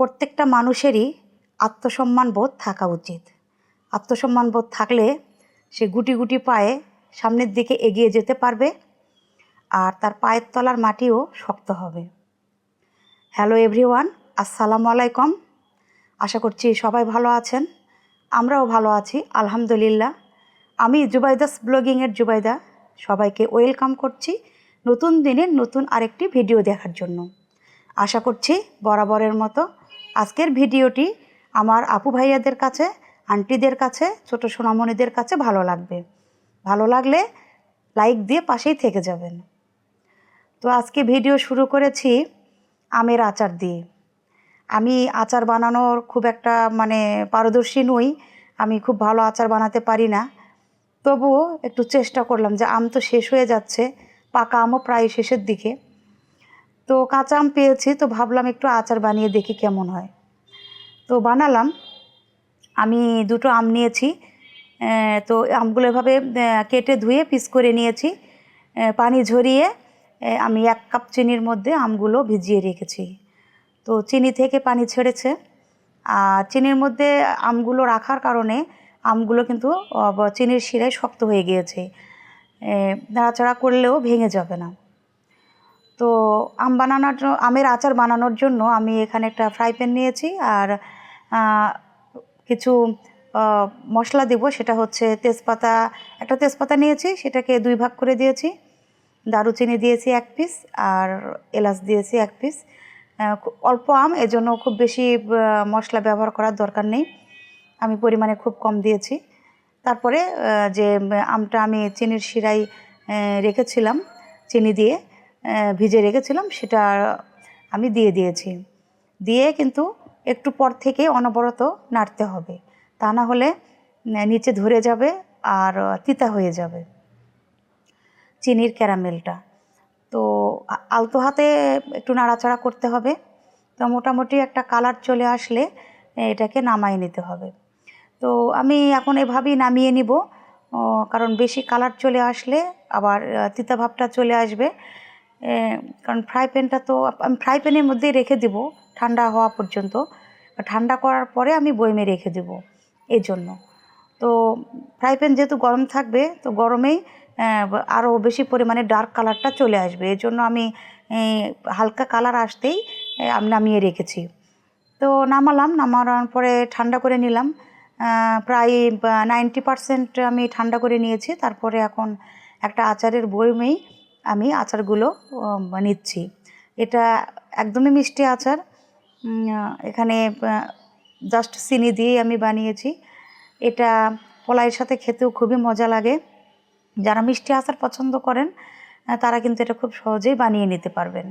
প্রত্যেকটা মানুষেরই আত্মসম্মান বোধ থাকা উচিত। আত্মসম্মান বোধ থাকলে সে গুটি গুটি পায়ে সামনের দিকে এগিয়ে যেতে পারবে, আর তার পায়ের তলার মাটিও শক্ত হবে। হ্যালো এভরিওয়ান, আসসালামু আলাইকুম। আশা করছি সবাই ভালো আছেন, আমরাও ভালো আছি আলহামদুলিল্লাহ। আমি জুবাইদাস ব্লগিংয়ের জুবাইদা সবাইকে ওয়েলকাম করছি নতুন দিনের নতুন আরেকটি ভিডিও দেখার জন্য। আশা করছি বরাবরের মতো আজকের ভিডিওটি আমার আপু ভাইয়াদের কাছে, আন্টিদের কাছে, ছোটো সোনামণিদের কাছে ভালো লাগবে। ভালো লাগলে লাইক দিয়ে পাশেই থেকে যাবেন। তো আজকে ভিডিও শুরু করেছি আমের আচার দিয়ে। আমি আচার বানানোর খুব একটা পারদর্শী নই, আমি খুব ভালো আচার বানাতে পারি না। তবুও একটু চেষ্টা করলাম, যে আম তো শেষ হয়ে যাচ্ছে, পাকা আমও প্রায় শেষের দিকে। তো কাঁচা আম পেয়েছি, তো ভাবলাম একটু আচার বানিয়ে দেখি কেমন হয়। তো বানালাম। আমি দুটো আম নিয়েছি, তো আমগুলো এভাবে কেটে ধুয়ে পিস করে নিয়েছি। পানি ঝরিয়ে আমি 1 কাপ চিনির মধ্যে আমগুলো ভিজিয়ে রেখেছি। তো চিনি থেকে পানি ছেড়েছে, আর চিনির মধ্যে আমগুলো রাখার কারণে আমগুলো কিন্তু চিনির শিরায় শক্ত হয়ে গিয়েছে, নাড়াচাড়া করলেও ভেঙে যাবে না। তো আমের আচার বানানোর জন্য আমি এখানে একটা ফ্রাই প্যান নিয়েছি, আর কিছু মশলা দেব। সেটা হচ্ছে একটা তেজপাতা নিয়েছি, সেটাকে 2 ভাগ করে দিয়েছি। দারুচিনি দিয়েছি 1 পিস, আর এলাচ দিয়েছি 1 পিস। অল্প আম, এজন্য খুব বেশি মশলা ব্যবহার করার দরকার নেই, আমি পরিমাণে খুব কম দিয়েছি। তারপরে যে আমটা আমি চিনির শিরায় রেখেছিলাম, চিনি দিয়ে ভিজে রেখেছিলাম, সেটা আমি দিয়েছি। দিয়ে কিন্তু একটু পর থেকে অনবরত নাড়তে হবে, তা না হলে নিচে ধরে যাবে আর তিতা হয়ে যাবে চিনির ক্যারামেলটা। তো আলতো হাতে একটু নাড়াচাড়া করতে হবে। তো মোটামুটি একটা কালার চলে আসলে এটাকে নামাই নিতে হবে। তো আমি এখন এভাবেই নামিয়ে নিব, কারণ বেশি কালার চলে আসলে আবার তিতা ভাবটা চলে আসবে। কারণ আমি ফ্রাই প্যানের মধ্যেই রেখে দেব ঠান্ডা হওয়া পর্যন্ত। ঠান্ডা করার পরে আমি বয়মে রেখে দেব এই জন্য। তো ফ্রাই প্যান যেহেতু গরম থাকবে, তো গরমেই আরও বেশি পরিমাণে ডার্ক কালারটা চলে আসবে, এই জন্য আমি হালকা কালার আসতেই আমি নামিয়ে রেখেছি। তো নামানোর পরে ঠান্ডা করে নিলাম, প্রায় 90% আমি ঠান্ডা করে নিয়েছি। তারপরে এখন একটা আচারের বয়মেই আমি আচারগুলো নিচ্ছি। এটা একদমই মিষ্টি আচার, এখানে জাস্ট চিনি দিয়েই আমি বানিয়েছি। এটা পোলাওয়ের সাথে খেতেও খুবই মজা লাগে। যারা মিষ্টি আচার পছন্দ করেন তারা কিন্তু এটা খুব সহজেই বানিয়ে নিতে পারবেন।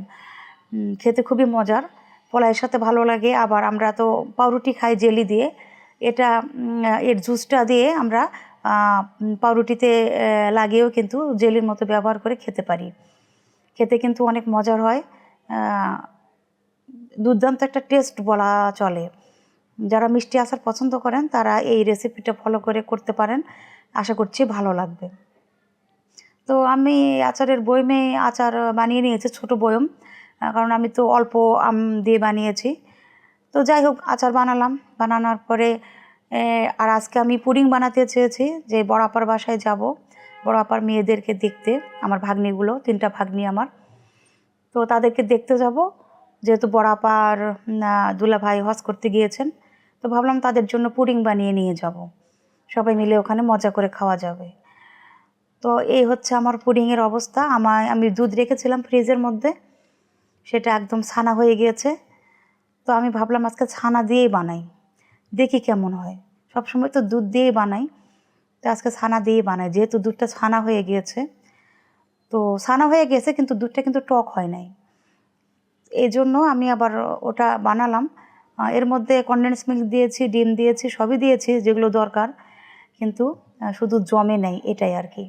খেতে খুবই মজার, পোলাওয়ের সাথে ভালো লাগে। আবার আমরা তো পাউরুটি খাই জেলি দিয়ে, এর জুসটা দিয়ে আমরা পাউরুটিতে লাগিয়েও কিন্তু জেলির মতো ব্যবহার করে খেতে পারি। খেতে কিন্তু অনেক মজার হয়, দুর্দান্ত একটা টেস্ট বলা চলে। যারা মিষ্টি আচার পছন্দ করেন তারা এই রেসিপিটা ফলো করে করতে পারেন, আশা করছি ভালো লাগবে। তো আমি আচারের বয়মে আচার বানিয়ে নিয়েছি, ছোট বয়ম, কারণ আমি তো অল্প আম দিয়ে বানিয়েছি। তো যাই হোক, আচার বানানোর পরে আর আজকে আমি পুডিং বানাতে চেয়েছি, যে বড় আপার বাসায় যাব, বড় আপার মেয়েদেরকে দেখতে, আমার ভাগ্নিগুলো 3টা ভাগ্নি আমার। তো তাদেরকে দেখতে যাব, যেহেতু বড় আপার দুলাভাই হজ করতে গিয়েছেন। তো ভাবলাম তাদের জন্য পুডিং বানিয়ে নিয়ে যাব, সবাই মিলে ওখানে মজা করে খাওয়া যাবে। তো এই হচ্ছে আমার পুডিংয়ের অবস্থা। আমি দুধ রেখেছিলাম ফ্রিজের মধ্যে, সেটা একদম ছানা হয়ে গিয়েছে। তো আমি ভাবলাম আজকে ছানা দিয়েই বানাই, দেখি কেমন হয়। সবসময় তো দুধ দিয়েই বানাই, তো আজকে ছানা দিয়েই বানাই, যেহেতু দুধটা ছানা হয়ে গিয়েছে। তো ছানা হয়ে গেছে, কিন্তু দুধটা কিন্তু টক হয় নাই, এই জন্য আমি আবার ওটা বানালাম। এর মধ্যে কনডেন্স মিল্ক দিয়েছি, ডিম দিয়েছি, সবই দিয়েছি যেগুলো দরকার, কিন্তু শুধু জমে নেই, এটাই আর কি।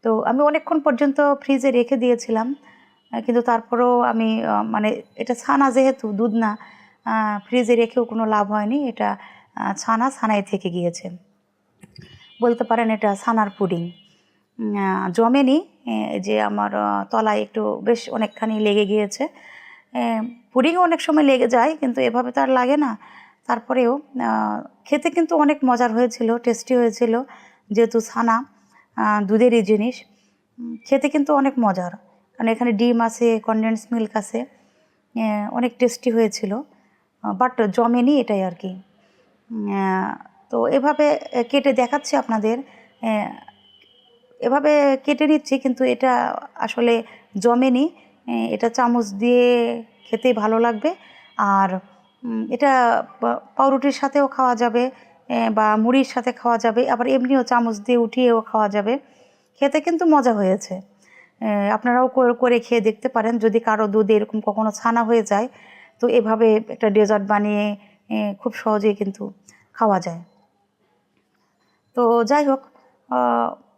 তো আমি অনেকক্ষণ পর্যন্ত ফ্রিজে রেখে দিয়েছিলাম, কিন্তু তারপরেও আমি এটা ছানা, যেহেতু দুধ না, ফ্রিজে রেখেও কোনো লাভ হয়নি। এটা ছানাই থেকে গিয়েছে, বলতে পারেন এটা ছানার পুডিং। জমেনি, যে আমার তলায় একটু বেশ অনেকখানি লেগে গিয়েছে। পুডিংও অনেক সময় লেগে যায়, কিন্তু এভাবে তো আর লাগে না। তারপরেও খেতে কিন্তু অনেক মজার হয়েছিল, টেস্টি হয়েছিল, যেহেতু ছানা দুধেরই জিনিস। খেতে কিন্তু অনেক মজার, কারণ এখানে ডিম আছে, কনডেন্স মিল্ক আছে, অনেক টেস্টি হয়েছিল, বাট জমেনি, এটাই আর কি। তো এভাবে কেটে দেখাচ্ছি আপনাদের, এভাবে কেটে নিচ্ছি, কিন্তু এটা আসলে জমেনি। এটা চামচ দিয়ে খেতেই ভালো লাগবে। আর এটা পাউরুটির সাথেও খাওয়া যাবে, বা মুড়ির সাথে খাওয়া যাবে, আবার এমনিও চামচ দিয়ে উঠিয়েও খাওয়া যাবে। খেতে কিন্তু মজা হয়েছে। আপনারাও করে খেয়ে দেখতে পারেন। যদি কারো দুধে এরকম কখনো ছানা হয়ে যায়, তো এভাবে একটা ডেজার্ট বানিয়ে খুব সহজেই কিন্তু খাওয়া যায়। তো যাই হোক,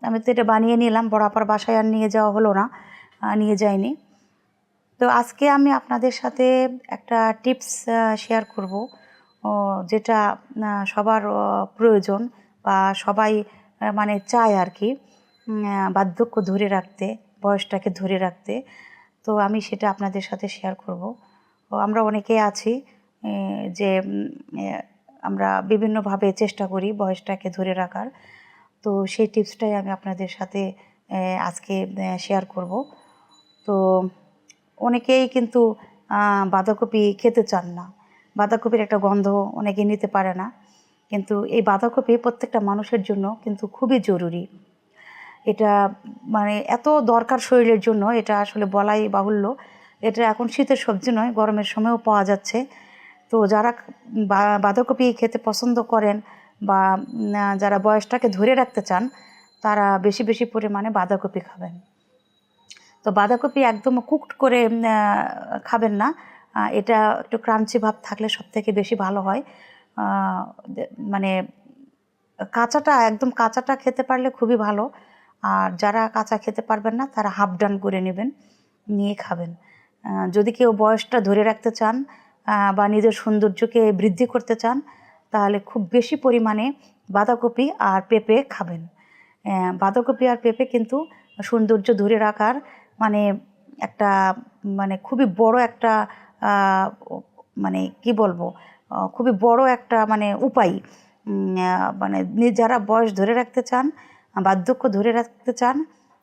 আমি তো এটা বানিয়ে নিলাম, বড় আপার বাসায় আর নিয়ে যাওয়া হলো না, নিয়ে যাইনি। তো আজকে আমি আপনাদের সাথে একটা টিপস শেয়ার করব, যেটা সবার প্রয়োজন, বা সবাই মানে চায় আর কি, বার্ধক্য ধরে রাখতে, বয়সটাকে ধরে রাখতে। তো আমি সেটা আপনাদের সাথে শেয়ার করব। আমরা অনেকেই আছি যে আমরা বিভিন্নভাবে চেষ্টা করি বয়সটাকে ধরে রাখার। তো সেই টিপসটাই আমি আপনাদের সাথে আজকে শেয়ার করব। তো অনেকেই কিন্তু বাঁধাকপি খেতে চান না। বাঁধাকপির একটা গন্ধ অনেকে নিতে পারে না, কিন্তু এই বাঁধাকপি প্রত্যেকটা মানুষের জন্য কিন্তু খুবই জরুরি। এটা মানে এত দরকার শরীরের জন্য, এটা আসলে বলাই বাহুল্য। এটা এখন শীতের সবজি নয়, গরমের সময়ও পাওয়া যাচ্ছে। তো যারা বাঁধাকপি খেতে পছন্দ করেন, বা যারা বয়সটাকে ধরে রাখতে চান, তারা বেশি বেশি পরিমাণে বাঁধাকপি খাবেন। তো বাঁধাকপি একদম কুকড করে খাবেন না, এটা একটু ক্রাঞ্চি ভাব থাকলে সবথেকে বেশি ভালো হয়। মানে কাঁচাটা, একদম কাঁচাটা খেতে পারলে খুবই ভালো। আর যারা কাঁচা খেতে পারবেন না, তারা হাফ ডান করে নেবেন, নিয়ে খাবেন। যদি কেউ বয়সটা ধরে রাখতে চান, বা নিজের সৌন্দর্যকে বৃদ্ধি করতে চান, তাহলে খুব বেশি পরিমাণে বাঁধাকপি আর পেঁপে খাবেন। বাঁধাকপি আর পেঁপে কিন্তু সৌন্দর্য ধরে রাখার মানে একটা, মানে খুবই বড় একটা, মানে কি বলবো, খুবই বড় একটা মানে উপায়। মানে যারা বয়স ধরে রাখতে চান, বার্ধক্য ধরে রাখতে চান,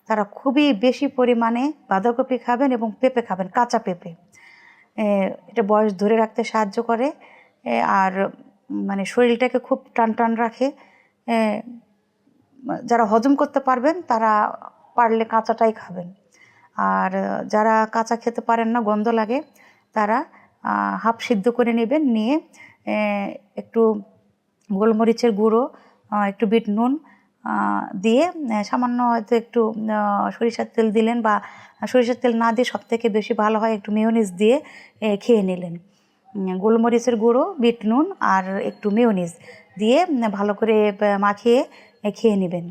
তারা খুবই বেশি পরিমাণে বাঁধাকপি খাবেন এবং পেঁপে খাবেন, কাঁচা পেঁপে। এটা বয়স ধরে রাখতে সাহায্য করে, আর মানে শরীরটাকে খুব টান টান রাখে। যারা হজম করতে পারবেন, তারা পারলে কাঁচাটাই খাবেন। আর যারা কাঁচা খেতে পারেন না, গন্ধ লাগে, তারা হাফ সিদ্ধ করে নেবেন, নিয়ে একটু গোলমরিচের গুঁড়ো, একটু বিট নুন দিয়ে, সামান্য হয়তো একটু সরিষার তেল দিলেন, বা সরিষার তেল না দিয়ে সবথেকে বেশি ভালো হয় একটু মেয়োনিজ দিয়ে খেয়ে নিলেন। গোলমরিচের গুঁড়ো, বিট নুন আর একটু মেয়োনিজ দিয়ে ভালো করে মাখিয়ে খেয়ে নেবেন।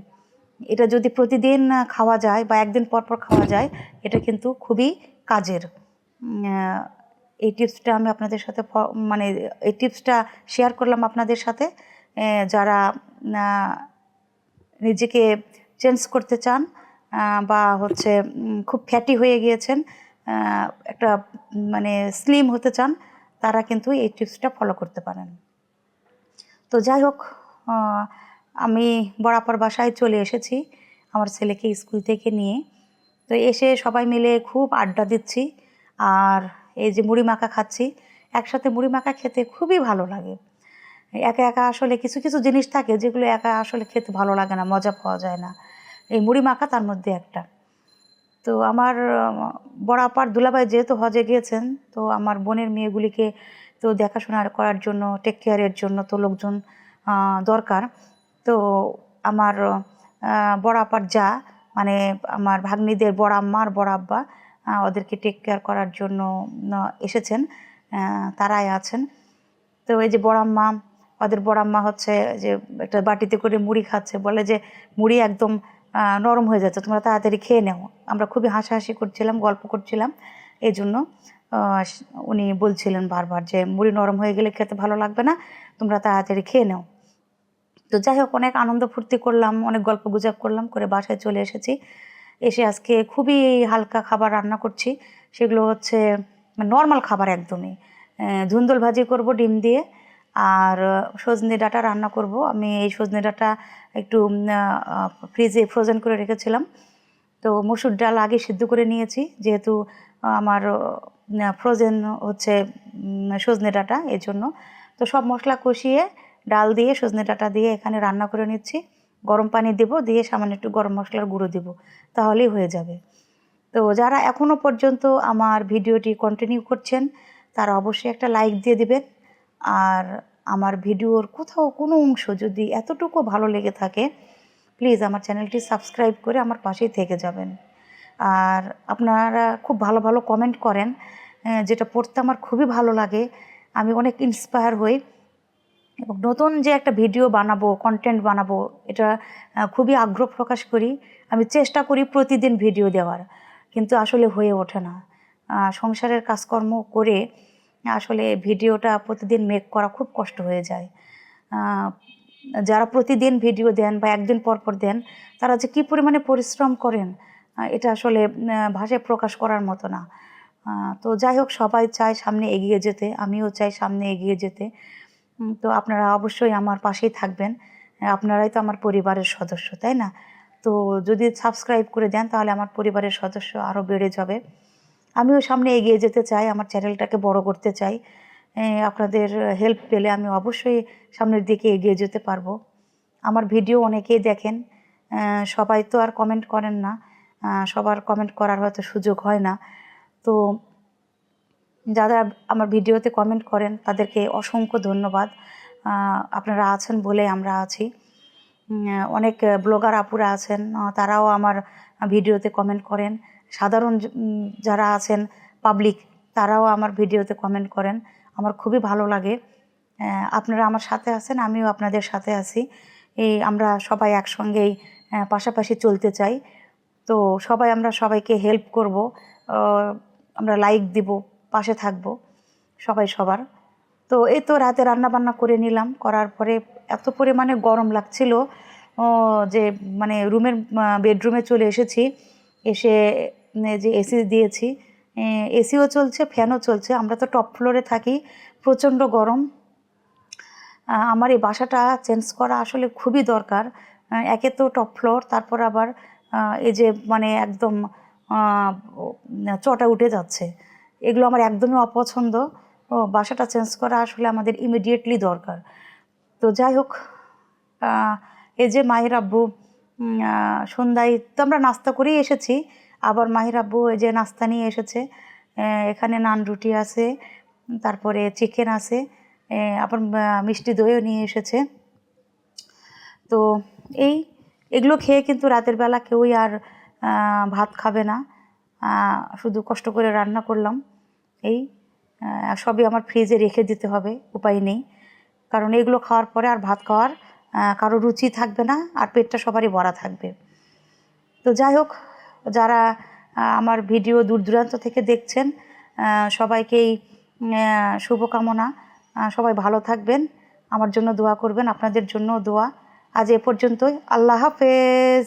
এটা যদি প্রতিদিন খাওয়া যায়, বা একদিন পর পর খাওয়া যায়, এটা কিন্তু খুবই কাজের। এই টিপসটা আমি আপনাদের সাথে মানে এই টিপসটা শেয়ার করলাম আপনাদের সাথে। যারা নিজেকে চেঞ্জ করতে চান, বা হচ্ছে খুব ফ্যাটি হয়ে গিয়েছেন, একটা মানে স্লিম হতে চান, তারা কিন্তু এই টিপসটা ফলো করতে পারেন। তো যাই হোক, আমি বরাবর বাসায় চলে এসেছি আমার ছেলেকে স্কুল থেকে নিয়ে। তো এসে সবাই মিলে খুব আড্ডা দিচ্ছি, আর এই যে মুড়ি মাখা খাচ্ছি। একসাথে মুড়ি মাখা খেতে খুবই ভালো লাগে। একা একা আসলে কিছু কিছু জিনিস থাকে যেগুলো একা আসলে খেতে ভালো লাগে না, মজা পাওয়া যায় না। এই মুড়ি মাখা তার মধ্যে একটা। তো আমার বড় আপার দুলাভাই যেহেতু হজে গিয়েছেন, তো আমার বোনের মেয়েগুলিকে তো দেখাশোনা করার জন্য, টেক কেয়ারের জন্য তো লোকজন দরকার। তো আমার বড় আপার যা, মানে আমার ভাগ্নিদের বড় আম্মা আর বড় আব্বা, ওদেরকে টেক কেয়ার করার জন্য এসেছেন, তারাই আছেন। তো এই যে বড় আম্মা, ওদের বড় আম্মা হচ্ছে যে একটা বাটিতে করে মুড়ি খাচ্ছে, বলে যে মুড়ি একদম নরম হয়ে যাচ্ছে, তোমরা তাড়াতাড়ি খেয়ে নাও। আমরা খুবই হাসাহাসি করছিলাম, গল্প করছিলাম, এই জন্য উনি বলছিলেন বারবার যে মুড়ি নরম হয়ে গেলে খেতে ভালো লাগবে না, তোমরা তাড়াতাড়ি খেয়ে নাও। তো যাই হোক, অনেক আনন্দ ফুর্তি করলাম, অনেক গল্প গুজব করলাম, করে বাসায় চলে এসেছি। এসে আজকে খুবই হালকা খাবার রান্না করছি। সেগুলো হচ্ছে নর্মাল খাবার একদমই। ধুন্দুল ভাজি করব ডিম দিয়ে, আর সজনে ডাঁটা রান্না করব। আমি এই সজনে ডাঁটা একটু ফ্রিজে ফ্রোজেন করে রেখেছিলাম। তো মসুর ডাল আগে সিদ্ধ করে নিয়েছি, যেহেতু আমার ফ্রোজেন হচ্ছে সজনে ডাঁটা, এই জন্য। তো সব মশলা কষিয়ে ডাল দিয়ে সজনে ডাঁটা দিয়ে এখানে রান্না করে নিচ্ছি। গরম পানি দেব, দিয়ে সামান্য একটু গরম মশলার গুঁড়ো দেব, তাহলেই হয়ে যাবে। তো যারা এখনও পর্যন্ত আমার ভিডিওটি কন্টিনিউ করছেন, তারা অবশ্যই একটা লাইক দিয়ে দিবেন। আর আমার ভিডিওর কোথাও কোনো অংশ যদি এতটুকু ভালো লেগে থাকে, প্লিজ আমার চ্যানেলটি সাবস্ক্রাইব করে আমার পাশেই থেকে যাবেন। আর আপনারা খুব ভালো ভালো কমেন্ট করেন, যেটা পড়তে আমার খুবই ভালো লাগে। আমি অনেক ইন্সপায়ার হই, এবং নতুন যে একটা ভিডিও বানাবো, কন্টেন্ট বানাবো, এটা খুবই আগ্রহ প্রকাশ করি। আমি চেষ্টা করি প্রতিদিন ভিডিও দেওয়ার, কিন্তু আসলে হয়ে ওঠে না। সংসারের কাজকর্ম করে আসলে ভিডিওটা প্রতিদিন মেক করা খুব কষ্ট হয়ে যায়। যারা প্রতিদিন ভিডিও দেন বা একদিন পর পর দেন, তারা যে কী পরিমাণে পরিশ্রম করেন, এটা আসলে ভাষায় প্রকাশ করার মতো না। তো যাই হোক, সবাই চায় সামনে এগিয়ে যেতে, আমিও চাই সামনে এগিয়ে যেতে। তো আপনারা অবশ্যই আমার পাশেই থাকবেন। আপনারাই তো আমার পরিবারের সদস্য, তাই না? তো যদি সাবস্ক্রাইব করে দেন, তাহলে আমার পরিবারের সদস্য আরও বেড়ে যাবে। আমিও সামনে এগিয়ে যেতে চাই, আমার চ্যানেলটাকে বড় করতে চাই। আপনাদের হেল্প পেলে আমি অবশ্যই সামনের দিকে এগিয়ে যেতে পারবো। আমার ভিডিও অনেকেই দেখেন, সবাই তো আর কমেন্ট করেন না, সবার কমেন্ট করার হয়তো সুযোগ হয় না। তো যারা আমার ভিডিওতে কমেন্ট করেন, তাদেরকে অসংখ্য ধন্যবাদ। আপনারা আছেন বলে আমরা আছি। অনেক ব্লগার আপুরা আছেন, তারাও আমার ভিডিওতে কমেন্ট করেন। সাধারণ যারা আছেন পাবলিক, তারাও আমার ভিডিওতে কমেন্ট করেন। আমার খুবই ভালো লাগে। আপনারা আমার সাথে আছেন, আমিও আপনাদের সাথে আছি। আমরা সবাই একসঙ্গেই পাশাপাশি চলতে চাই। তো আমরা সবাইকে হেল্প করব, আমরা লাইক দিব, পাশে থাকব সবাই সবার। তো এই তো রাতে রান্নাবান্না করে নিলাম, করার পরে এত পরিমাণে গরম লাগছিল যে মানে বেডরুমে চলে এসেছি। এসে যে এসি দিয়েছি, এসিও চলছে, ফ্যানও চলছে। আমরা তো টপ ফ্লোরে থাকি, প্রচণ্ড গরম। আমার এই বাসাটা চেঞ্জ করা আসলে খুবই দরকার। একে তো টপ ফ্লোর, তারপর আবার এই যে মানে একদম চটা উঠে যাচ্ছে, এগুলো আমার একদমই অপছন্দ। বাসাটা চেঞ্জ করা আসলে আমাদের ইমিডিয়েটলি দরকার। তো যাই হোক, এই যে মাহির আব্বু সন্ধ্যায় তো আমরা নাস্তা করেই এসেছি, আবার মাহির আব্বু এই যে নাস্তা নিয়ে এসেছে। এখানে নান রুটি আছে, তারপরে চিকেন আছে, আবার মিষ্টি দইও নিয়ে এসেছে। তো এগুলো খেয়ে কিন্তু রাতের বেলা কেউই আর ভাত খাবে না। শুধু কষ্ট করে রান্না করলাম। সবই আমার ফ্রিজে রেখে দিতে হবে, উপায় নেই। কারণ এগুলো খাওয়ার পরে আর ভাত খাওয়ার কারো রুচি থাকবে না, আর পেটটা সবারই ভরা থাকবে। তো যাই হোক, যারা আমার ভিডিও দূর দূরান্ত থেকে দেখছেন, সবাইকেই শুভকামনা। সবাই ভালো থাকবেন, আমার জন্য দোয়া করবেন, আপনাদের জন্য দোয়া। আজ এ পর্যন্তই। আল্লাহ হাফেজ।